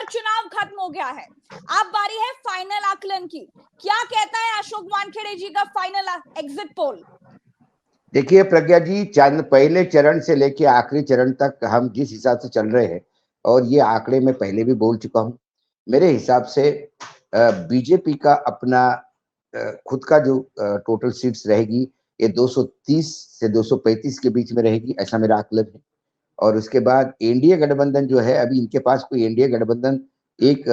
चुनाव खत्म हो गया है, अब बारी है फाइनल आकलन की। क्या कहता है अशोक वानखेड़े जी का फाइनल एग्जिट पोल? देखिए प्रज्ञा जी, पहले चरण से लेके आखिरी चरण तक हम जिस हिसाब से चल रहे हैं, और ये आंकड़े मैं पहले भी बोल चुका हूँ, मेरे हिसाब से बीजेपी का अपना खुद का जो टोटल सीट्स रहेगी, ये 230 से 235 के बीच में रहेगी, ऐसा मेरा आकलन है। और उसके बाद एनडीए गठबंधन जो है, अभी इनके पास कोई एनडीए गठबंधन, एक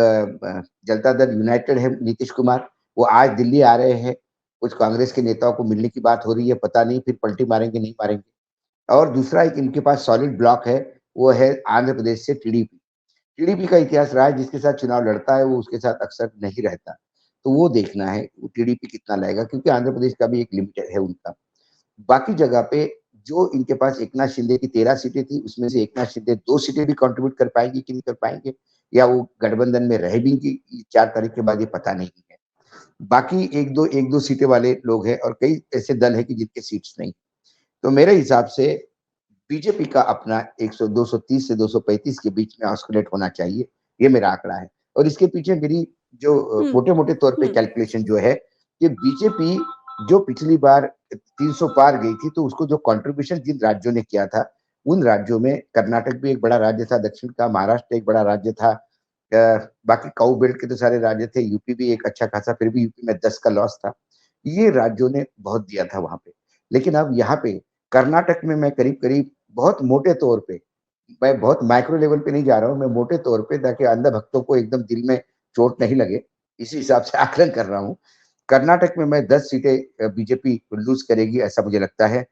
जनता दल यूनाइटेड है, नीतीश कुमार, वो आज दिल्ली आ रहे हैं, कुछ कांग्रेस के नेताओं को मिलने की बात हो रही है, पता नहीं फिर पलटी मारेंगे नहीं मारेंगे। और दूसरा एक इनके पास सॉलिड ब्लॉक है, वो है आंध्र प्रदेश से टीडीपी। टीडीपी का इतिहास रहा है, जिसके साथ चुनाव लड़ता है वो उसके साथ अक्सर नहीं रहता, तो वो देखना है वो टीडीपी कितना लाएगा, क्योंकि आंध्र प्रदेश का भी एक लिमिटेड है उनका। बाकी जगह पे जो इनके पास एकनाथ शिंदे की 13 सीटें थी, उसमें से एकनाथ शिंदे 2 सीटें भी कंट्रीब्यूट कर पाएंगे कि नहीं कर पाएंगे, या वो गठबंधन में रह भी कि 4 तारीख के बाद, ये पता नहीं है। बाकी एक दो सीटें वाले लोग हैं, और कई ऐसे दल है कि जिनके सीट्स नहीं। तो मेरे हिसाब से बीजेपी का अपना 230 से 235 के बीच में ऑस्कुलेट होना चाहिए, ये मेरा आंकड़ा है। और इसके पीछे मेरी जो मोटे-मोटे तौर पे कैलकुलेशन जो है कि बीजेपी जो पिछली बार 300 पार गई थी, तो उसको जो कंट्रीब्यूशन जिन राज्यों ने किया था, उन राज्यों में कर्नाटक भी एक बड़ा राज्य था, दक्षिण का महाराष्ट्र एक बड़ा राज्य था, बाकी काऊ बेल्ट के तो सारे राज्य थे, यूपी भी एक अच्छा खासा, फिर भी यूपी में 10 का लॉस था। ये राज्यों ने बहुत दिया था वहां पे। लेकिन अब यहाँ पे कर्नाटक में मैं करीब-करीब बहुत मोटे तौर पे, मैं बहुत माइक्रो लेवल पे नहीं जा रहा हूँ, मैं मोटे तौर पे, ताकि अंध भक्तों को एकदम दिल में चोट नहीं लगे, इसी हिसाब से आकलन कर रहा हूँ। कर्नाटक में मैं 10 सीटें बीजेपी लूज करेगी, ऐसा मुझे लगता है।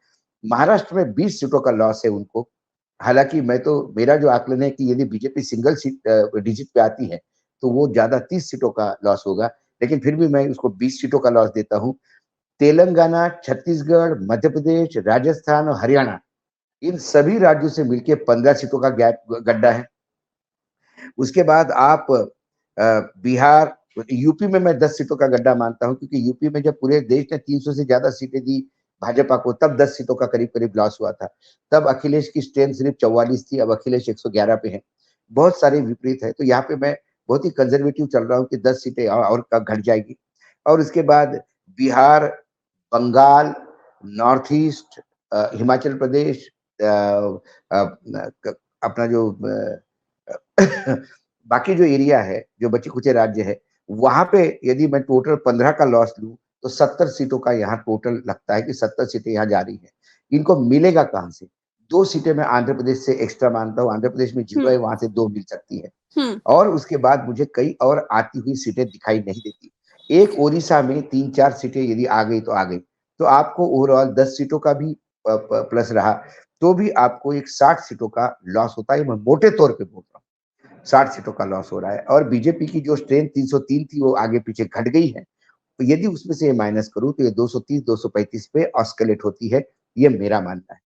महाराष्ट्र में 20 सीटों का लॉस है उनको। हालांकि मेरा जो आकलन है कि यदि बीजेपी सिंगल सीट डिजिट पे आती है, तो वो ज्यादा 30 सीटों का लॉस होगा, लेकिन फिर भी मैं उसको 20 सीटों का लॉस देता हूँ। तेलंगाना, छत्तीसगढ़, मध्य प्रदेश, राजस्थान और हरियाणा, इन सभी राज्यों से मिलके 15 सीटों का गड्ढा है। उसके बाद आप बिहार, यूपी में मैं 10 सीटों का गड्ढा मानता हूं, क्योंकि यूपी में जब पूरे देश ने 300 से ज्यादा सीटें दी भाजपा को, तब 10 सीटों का करीब लॉस हुआ था। तब अखिलेश की स्ट्रेंथ सिर्फ 44 थी, अब अखिलेश 111 पे है। बहुत सारे विपरीत है, तो यहाँ पे मैं बहुत ही कंजर्वेटिव चल रहा हूँ कि 10 सीटें और घट जाएगी। और उसके बाद बिहार, बंगाल, नॉर्थ ईस्ट, हिमाचल प्रदेश, अपना जो बाकी जो एरिया है, जो बचे कुचे राज्य है, वहां पे यदि मैं टोटल 15 का लॉस लूं, तो 70 सीटों का यहाँ टोटल लगता है कि 70 सीटें यहाँ जा रही है। इनको मिलेगा कहां से? 2 सीटें मैं आंध्र प्रदेश से एक्स्ट्रा मानता हूँ, आंध्र प्रदेश में 0 है, वहां से 2 मिल सकती है। और उसके बाद मुझे कई और आती हुई सीटें दिखाई नहीं देती। एक ओडिशा में 3-4 सीटें यदि आ गई तो आ गई, तो आपको ओवरऑल 10 सीटों का भी प्लस रहा, तो भी आपको एक 60 सीटों का लॉस होता है। मैं मोटे तौर पे बोल रहा हूँ 60 सीटों का लॉस हो रहा है। और बीजेपी की जो स्ट्रेंथ 303 थी, वो आगे पीछे घट गई है, तो यदि उसमें से ये माइनस करूं, तो ये 230-235 पे ऑस्केलेट होती है, ये मेरा मानना है।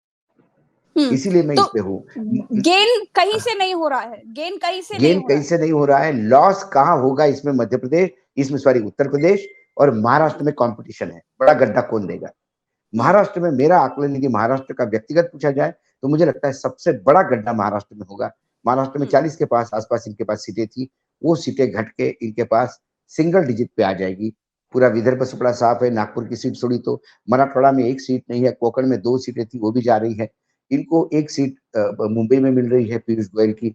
इसीलिए मैं तो इस पे हूँ। गेन कहीं से नहीं हो रहा है, गेन कहीं से नहीं हो रहा है। लॉस कहाँ होगा? इसमें मध्य प्रदेश, इसमें सॉरी उत्तर प्रदेश और महाराष्ट्र में कंपटीशन है, बड़ा गड्ढा कौन देगा। महाराष्ट्र में मेरा आकलन, यदि महाराष्ट्र का व्यक्तिगत पूछा जाए, तो मुझे लगता है सबसे बड़ा गड्ढा महाराष्ट्र में होगा। महाराष्ट्र में 40 के पास आसपास इनके पास सीटें थी, वो सीटें घट के इनके पास सिंगल डिजिट पे आ जाएगी। पूरा विदर्भ से बड़ा साफ है, नागपुर की सीट छोड़ी तो मराठवाड़ा में 1 सीट नहीं है, कोंकण में 2 सीटें थी, वो भी जा रही है। इनको 1 सीट मुंबई में मिल रही है पीयूष गोयल की।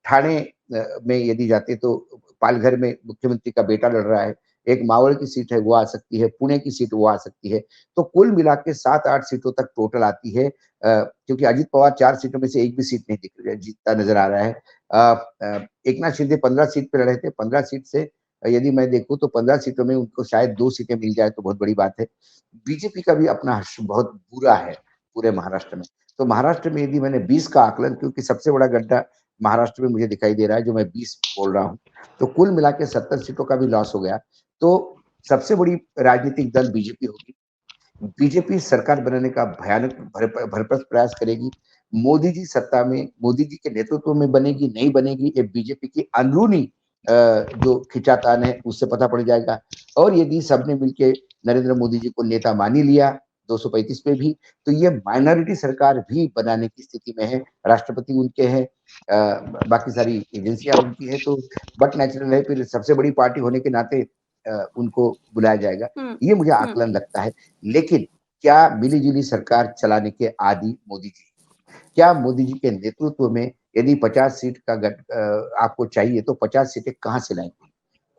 ठाणे में यदि जाते तो पालघर में मुख्यमंत्री का बेटा लड़ रहा है, एक मावल की सीट है वो आ सकती है, पुणे की सीट वो आ सकती है। तो कुल मिला के 7-8 सीटों तक टोटल आती है, क्योंकि अजित पवार 4 सीटों में से एक भी सीट नहीं दिख रही है, जीतता नजर आ रहा है। एकनाथ शिंदे 15 सीट पे लड़े थे, 15 सीट से यदि मैं देखूं तो 15 सीटों में उनको शायद 2 सीटें मिल जाए तो बहुत बड़ी बात है। बीजेपी का भी अपना हश्र बहुत बुरा है पूरे महाराष्ट्र में। तो महाराष्ट्र में यदि मैंने 20 का आकलन, क्योंकि सबसे बड़ा गड्ढा महाराष्ट्र में मुझे दिखाई दे रहा है, जो मैं 20 बोल रहा हूँ, तो कुल मिला के 70 सीटों का भी लॉस हो गया। तो सबसे बड़ी राजनीतिक दल बीजेपी होगी। बीजेपी सरकार बनाने का भयानक भरसक प्रयास करेगी। मोदी जी सत्ता में, मोदी जी के नेतृत्व में बनेगी नहीं बनेगी, ये बीजेपी की अंदरूनी जो खिंचातान है उससे पता पड़ जाएगा। और यदि सबने मिलके नरेंद्र मोदी जी को नेता मान ही लिया, 235 पे भी, तो ये माइनॉरिटी सरकार भी बनाने की स्थिति में है। राष्ट्रपति उनके हैं, बाकी सारी एजेंसियां उनकी है, तो बट नेचुरल है, फिर सबसे बड़ी पार्टी होने के नाते उनको बुलाया जाएगा। ये मुझे आकलन लगता है। लेकिन क्या मिली-जुली सरकार चलाने के आदी मोदी जी? क्या मोदी जी के नेतृत्व में यदि 50 सीट का आपको चाहिए तो 50 सीटें कहाँ से लाएंगे?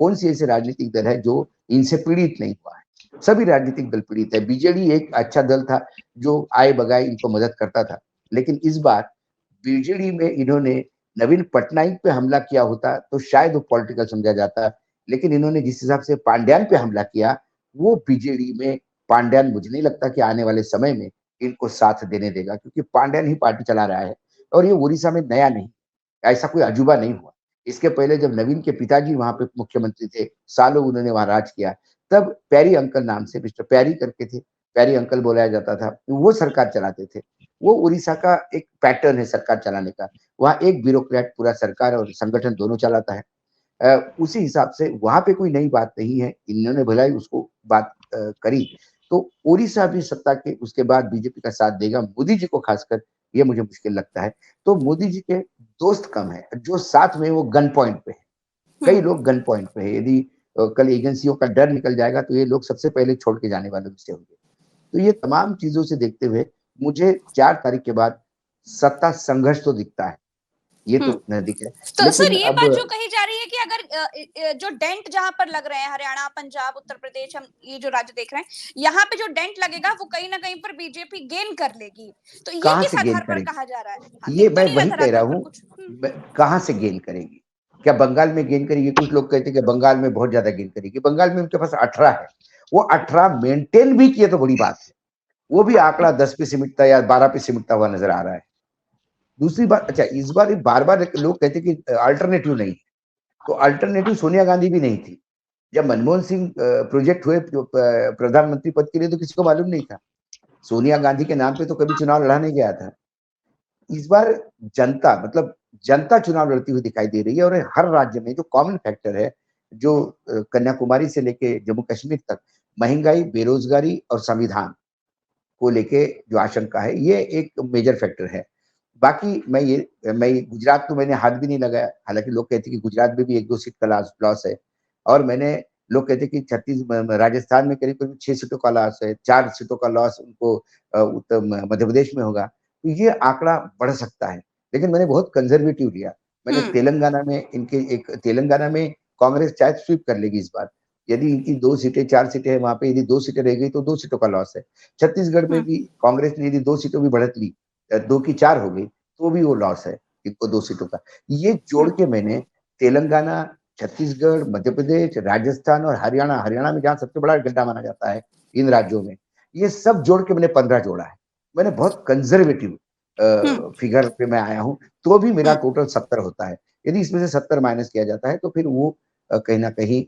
कौन सी ऐसे राजनीतिक दल है जो इनसे पीड़ित नहीं हुआ है? सभी राजनीतिक दल पीड़ित है। बीजेडी एक अच्छा दल था जो आए बगाए इनको मदद करता था, लेकिन इस बार बीजेडी में इन्होंने नवीन पटनायक पे हमला किया होता तो शायद वो पॉलिटिकल समझा जाता, लेकिन इन्होंने जिस हिसाब से पांड्यान पे हमला किया, वो बीजेडी में पांड्यान मुझे नहीं लगता कि आने वाले समय में इनको साथ देने देगा, क्योंकि पांड्यान ही पार्टी चला रहा है और ये उड़ीसा में नया नहीं, ऐसा कोई अजूबा नहीं हुआ। इसके पहले जब नवीन के पिताजी वहां पे मुख्यमंत्री थे, सालों उन्होंने वहां राज किया, तब पैरी अंकल नाम से मिस्टर पैरी करके थे, पैरी अंकल बुलाया जाता था, वो सरकार चलाते थे। वो उड़ीसा का एक पैटर्न है सरकार चलाने का। वहाँ एक ब्यूरोक्रेट पूरा सरकार और संगठन दोनों चलाता है। उसी हिसाब से वहां पे कोई नई बात नहीं है, इन्होंने भला ही उसको बात करी। तो उड़ीसा भी सत्ता के उसके बाद बीजेपी का साथ देगा, मोदी जी को खासकर ये मुझे मुश्किल लगता है। तो मोदी जी के दोस्त कम है, जो साथ में वो गन पॉइंट पे है। कई लोग गन पॉइंट पे है। यदि कल एजेंसियों का डर निकल जाएगा तो ये लोग सबसे पहले छोड़ के जाने वाले उससे होंगे। तो ये तमाम चीजों से देखते हुए मुझे 4 तारीख के बाद सत्ता संघर्ष तो दिखता है, ये तो नजदीक है। तो सर लेकिन ये अब बात जो कही जा रही है कि अगर जो डेंट जहां पर लग रहे हैं, हरियाणा, पंजाब, उत्तर प्रदेश, हम ये जो राज्य देख रहे हैं, यहाँ पे जो डेंट लगेगा वो कहीं ना कहीं पर बीजेपी गेन कर लेगी, तो ये कहाँ से किस गेन आधार पर करेगी? कहा जा रहा है? हाँ, ये दिख तो मैं नहीं वही रहा कह रहा धरातल पर हूँ, कुछ। कहाँ से गेन करेगी? क्या बंगाल में गेन करेगी? कुछ लोग कहते हैं कि बंगाल में बहुत ज्यादा गेन करेगी। बंगाल में उनके पास 18 है, वो 18 मेंटेन भी किए तो बड़ी बात है। वो भी आंकड़ा 10 पे सिमटता या 12 पे सिमटता हुआ नजर आ रहा है। दूसरी बात, अच्छा इस बार बार बार लोग कहते हैं कि अल्टरनेटिव नहीं, तो अल्टरनेटिव सोनिया गांधी भी नहीं थी। जब मनमोहन सिंह प्रोजेक्ट हुए प्रधानमंत्री पद के लिए तो किसी को मालूम नहीं था। सोनिया गांधी के नाम पे तो कभी चुनाव लड़ा नहीं गया था। इस बार जनता, मतलब जनता चुनाव लड़ती हुई दिखाई दे रही है, और हर राज्य में जो कॉमन फैक्टर है, जो कन्याकुमारी से लेके जम्मू कश्मीर तक, महंगाई, बेरोजगारी और संविधान को लेके जो आशंका है, ये एक मेजर फैक्टर है। बाकी मैं गुजरात तो मैंने हाथ भी नहीं लगाया, हालांकि लोग कहते हैं कि गुजरात में भी 1-2 सीट का लॉस है, और मैंने लोग कहते हैं कि राजस्थान में करीब करीब 6 सीटों का लॉस है, 4 सीटों का लॉस उनको उत्तर मध्य प्रदेश में होगा, तो ये आंकड़ा बढ़ सकता है। लेकिन मैंने बहुत कंजर्वेटिव लिया। मैंने तेलंगाना में कांग्रेस शायद स्वीप कर लेगी इस बार। यदि इनकी 2 सीटें 4 सीटें है, वहां पे यदि 2 सीटें रह गई तो 2 सीटों का लॉस है। छत्तीसगढ़ में भी कांग्रेस ने यदि 2 सीटों की बढ़त ली, 2 की 4 हो गई, तो भी वो लॉस है इनको 2 सीटों का। ये जोड़ के मैंने तेलंगाना, छत्तीसगढ़, मध्य प्रदेश, राजस्थान और हरियाणा, हरियाणा में जहाँ सबसे बड़ा गड्ढा माना जाता है इन राज्यों में, ये सब जोड़ के मैंने 15 जोड़ा है। मैंने बहुत कंजर्वेटिव फिगर पे मैं आया हूँ, तो भी मेरा टोटल 70 होता है। यदि इसमें से 70 माइनस किया जाता है तो फिर वो कहीं ना कहीं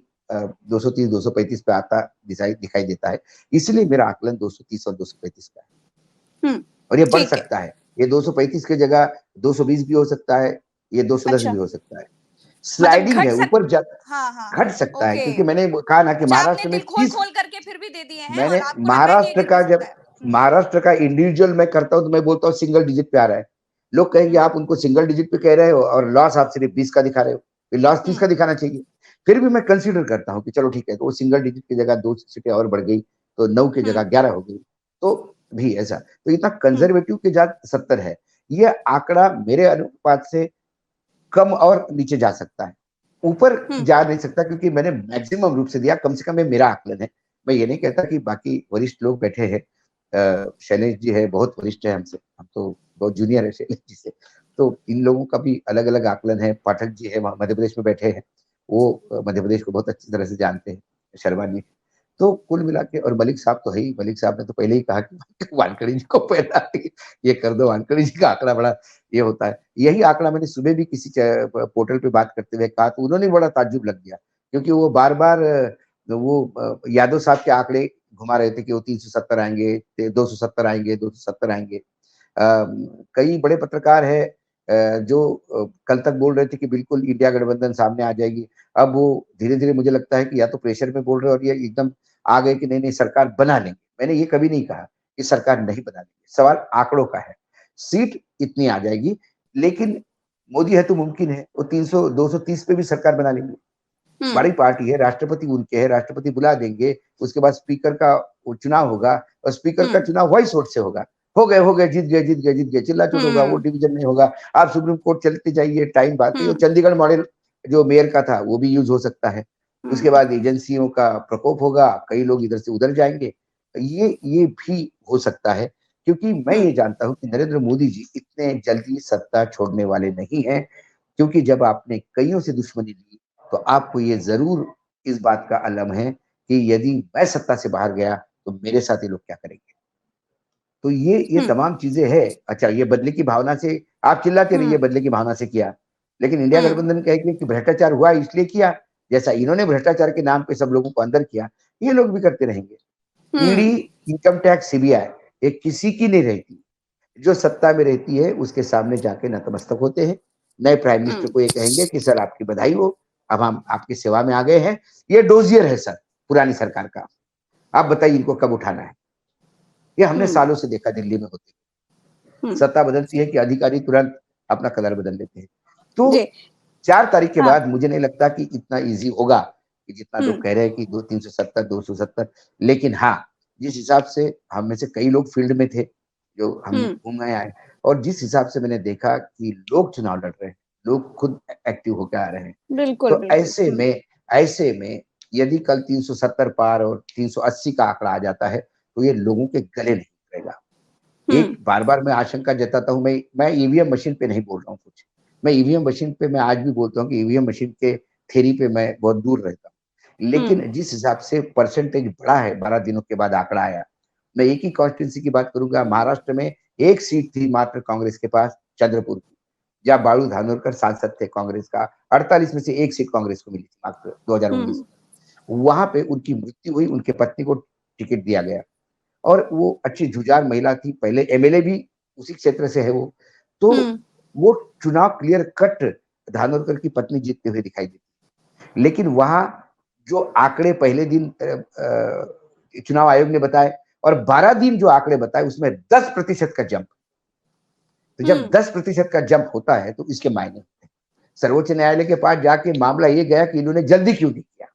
230 235 पे आता दिखाई देता है। इसलिए मेरा आकलन 230 और 235 का है, और ये बढ़ ठीक है। सकता है। ये 235 की जगह 220 भी हो सकता है, ये 210 अच्छा, भी हो सकता है। मतलब स्लाइडिंग घट है, सक ऊपर जा हाँ हाँ घट हाँ, सकता है, ओके। क्योंकि मैंने कहा ना कि अच्छा, आपने महाराष्ट्र में दिल खोल 30, खोल करके फिर भी दे दिए हैं और मैंने आपको लग रहा है कि ये गिर भी सकता है। महाराष्ट्र का इंडिविजुअल मैं करता हूं तो मैं बोलता हूँ सिंगल डिजिट पे आ रहा है। लोग कहेंगे आप उनको सिंगल डिजिट पे कह रहे हो और लॉस आप सिर्फ 20 का दिखा रहे हो, लॉस 30 का दिखाना चाहिए। फिर भी मैं कंसीडर करता हूँ कि चलो ठीक है, तो वो सिंगल डिजिट की जगह 2 सीटें और बढ़ गई, तो 9 की जगह 11 हो गई, तो भी ऐसा, तो इतना कंजर्वेटिव के जात 70 है। ये आंकड़ा मेरे अनुपात से कम और नीचे जा सकता है, ऊपर जा नहीं सकता, क्योंकि मैंने मैक्सिमम रूप से दिया, कम से कम ये मेरा आकलन है। मैं ये नहीं कहता कि बाकी वरिष्ठ लोग बैठे हैं, शैलेश जी है, बहुत वरिष्ठ है हमसे, हम तो बहुत जूनियर है शैलेश जी से, तो इन लोगों का भी अलग अलग आकलन है। पाठक जी है, मध्य प्रदेश में बैठे हैं, वो मध्य प्रदेश को बहुत अच्छी तरह से जानते हैं, शर्मा जी। तो कुल मिला के, और मलिक साहब तो है ही, मलिक साहब ने तो पहले ही कहा कि वानखड़े जी को पहला ये कर दो, वानखड़े जी का आंकड़ा बड़ा ये होता है। यही आंकड़ा मैंने सुबह भी किसी पोर्टल पे बात करते हुए कहा, तो उन्होंने बड़ा ताज्जुब लग गया, क्योंकि वो बार बार यादव साहब के आंकड़े घुमा रहे थे कि वो 370 आएंगे, 270 आएंगे, 270 आएंगे। कई बड़े पत्रकार है जो कल तक बोल रहे थे कि बिल्कुल इंडिया गठबंधन सामने आ जाएगी। अब वो धीरे धीरे मुझे लगता है कि या तो प्रेशर में बोल रहे हैं, और ये एकदम आ गए कि नहीं नहीं सरकार बना लेंगे। मैंने ये कभी नहीं कहा, कि सरकार नहीं बना देगी, सवाल आंकड़ों का है। सीट इतनी आ जाएगी, लेकिन मोदी है तो मुमकिन है, वो 300 230 पे भी सरकार बना लेंगे। बड़ी पार्टी है, राष्ट्रपति उनके है, राष्ट्रपति बुला देंगे, उसके बाद स्पीकर का चुनाव होगा और स्पीकर का चुनाव वॉइस वोट से होगा। हो गए, जीत गए, जीत गए, जीत गए, चिल्ला चोट होगा, वो डिवीजन नहीं होगा। आप सुप्रीम कोर्ट चलते जाइए, टाइम बात है। चंडीगढ़ मॉडल जो मेयर का था वो भी यूज हो सकता है। उसके बाद एजेंसियों का प्रकोप होगा, कई लोग इधर से उधर जाएंगे। ये भी हो सकता है, क्योंकि मैं ये जानता हूं कि नरेंद्र मोदी जी इतने जल्दी सत्ता छोड़ने वाले नहीं हैं, क्योंकि जब आपने कईयों से दुश्मनी ली तो आपको ये जरूर इस बात का अलम है कि यदि मैं सत्ता से बाहर गया तो मेरे साथ ये लोग क्या करेंगे। तो ये तमाम चीजें है। अच्छा, ये बदले की भावना से आप चिल्लाते रहिए, बदले की भावना से किया, लेकिन इंडिया गठबंधन कहेगी कि भ्रष्टाचार हुआ इसलिए किया, जैसा इन्होंने भ्रष्टाचार के नाम पे सब लोगों को अंदर किया, ये लोग भी करते रहेंगे। ईडी, इनकम टैक्स, सीबीआई, ये किसी की नहीं रहती। जो सत्ता में रहती है उसके सामने जाके नतमस्तक होते हैं। नए प्राइम मिनिस्टर को ये कहेंगे कि सर आपकी बधाई हो, अब हम आपकी सेवा में आ गए हैं। ये डोजियर है सर पुरानी सरकार का, आप बताइए इनको कब उठाना है। ये हमने सालों से देखा दिल्ली में होते, सत्ता बदलती है कि अधिकारी तुरंत अपना कलर बदल लेते हैं। तो 4 तारीख के बाद मुझे नहीं लगता कि इतना इजी होगा कि जितना लोग कह रहे हैं कि 370 270। लेकिन हाँ, जिस हिसाब से हम में से कई लोग फील्ड में थे, जो हम घूम आए, और जिस हिसाब से मैंने देखा कि लोग चुनाव लड़ रहे हैं, लोग खुद एक्टिव होकर आ रहे हैं, तो ऐसे में यदि कल 370 पार और 380 का आंकड़ा आ जाता है तो ये लोगों के गले नहीं उतरेगा। एक बार-बार मैं आशंका जताता हूं, मैं ईवीएम मशीन पे नहीं बोल रहा हूं कुछ। मैं ईवीएम मशीन पे मैं आज भी बोलता हूं कि ईवीएम मशीन के थ्योरी पे मैं बहुत दूर रहता हूं। लेकिन जिस हिसाब से परसेंटेज बढ़ा है, 12 दिनों के बाद आंकड़ा आया, मैं एक ही कॉन्स्टिट्यूंसी की बात करूंगा। महाराष्ट्र में एक सीट थी मात्र कांग्रेस के पास, चंद्रपुर की, जहां बाळू धानोरकर सांसद थे कांग्रेस का। 48 में से एक सीट कांग्रेस को मिली थी मात्र 2019 में। वहां पे उनकी मृत्यु हुई, उनके पत्नी को टिकट दिया गया, और वो अच्छी जुझार महिला थी, पहले एमएलए भी उसी क्षेत्र से है वो। तो वो चुनाव क्लियर कट धानोरकर की पत्नी जीतते हुए दिखाई देती। लेकिन वहां जो आंकड़े पहले दिन चुनाव आयोग ने बताए और 12 दिन जो आंकड़े बताए, उसमें 10% का जंप। तो जब 10% का जंप होता है तो इसके मायने होते हैं। सर्वोच्च न्यायालय के पास जाके मामला ये गया कि इन्होंने जल्दी क्यों नहीं किया,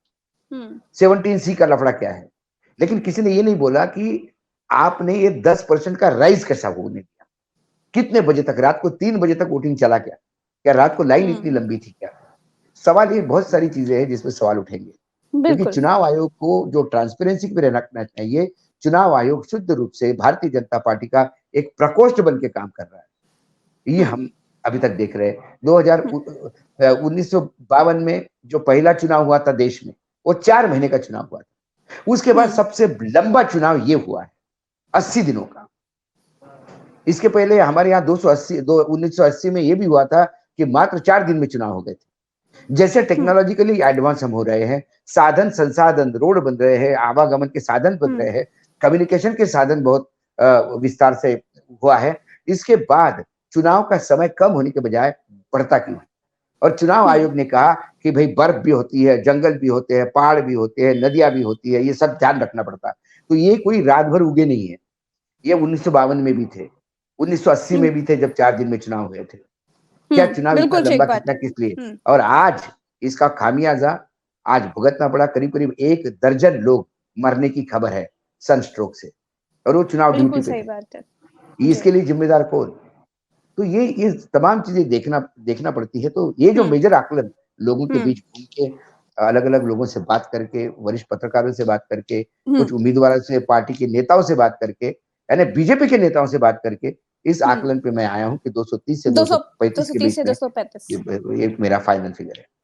17C का लफड़ा क्या है। लेकिन किसी ने ये नहीं बोला कि आपने ये 10% का राइज कैसा होने दिया, कितने बजे तक, रात को 3 बजे तक वोटिंग चला क्या रात को लाइन इतनी लंबी थी क्या। सवाल, ये बहुत सारी चीजें हैं जिसमें सवाल उठेंगे, क्योंकि चुनाव आयोग को जो ट्रांसपेरेंसी पे रखना चाहिए, चुनाव आयोग शुद्ध रूप से भारतीय जनता पार्टी का एक प्रकोष्ठ बन के काम कर रहा है। ये हम अभी तक देख रहे हैं। 1952 में जो पहला चुनाव हुआ था देश में, वो 4 महीने का चुनाव हुआ था। उसके बाद सबसे लंबा चुनाव ये हुआ है 80 दिनों का। इसके पहले हमारे यहाँ 1980 में ये भी हुआ था कि मात्र 4 दिन में चुनाव हो गए थे। जैसे टेक्नोलॉजिकली एडवांस हम हो रहे हैं, साधन संसाधन, रोड बन रहे हैं, आवागमन के साधन बन रहे हैं, कम्युनिकेशन के साधन बहुत विस्तार से हुआ है। इसके बाद चुनाव का समय कम होने के बजाय बढ़ता क्यों है। और चुनाव आयोग ने कहा कि भाई बर्फ भी होती है, जंगल भी होते हैं, पहाड़ भी होते हैं, नदियां भी होती है, ये सब ध्यान रखना पड़ता है। तो ये कोई रात भर उगे नहीं है। ये 1952 में भी थे, 1980 में भी थे, जब 4 दिन में चुनाव हुए थे। क्या चुनाव इतना लंबा खींचना किस लिए। और आज इसका खामियाजा आज भुगतना पड़ा। करीब करीब 1 दर्जन लोग मरने की खबर है सनस्ट्रोक से, और वो चुनाव ड्यूटी पे थे। इसके लिए जिम्मेदार कौन। तो ये तमाम चीजें देखना पड़ती है। तो ये जो मेजर आकलन लोगों के बीच घूम के, अलग अलग लोगों से बात करके, वरिष्ठ पत्रकारों से बात करके, कुछ उम्मीदवारों से, पार्टी के नेताओं से बात करके, यानी बीजेपी के नेताओं से बात करके, इस आकलन पे मैं आया हूं कि 230 से 235 के बीच में ये मेरा फाइनल फिगर है।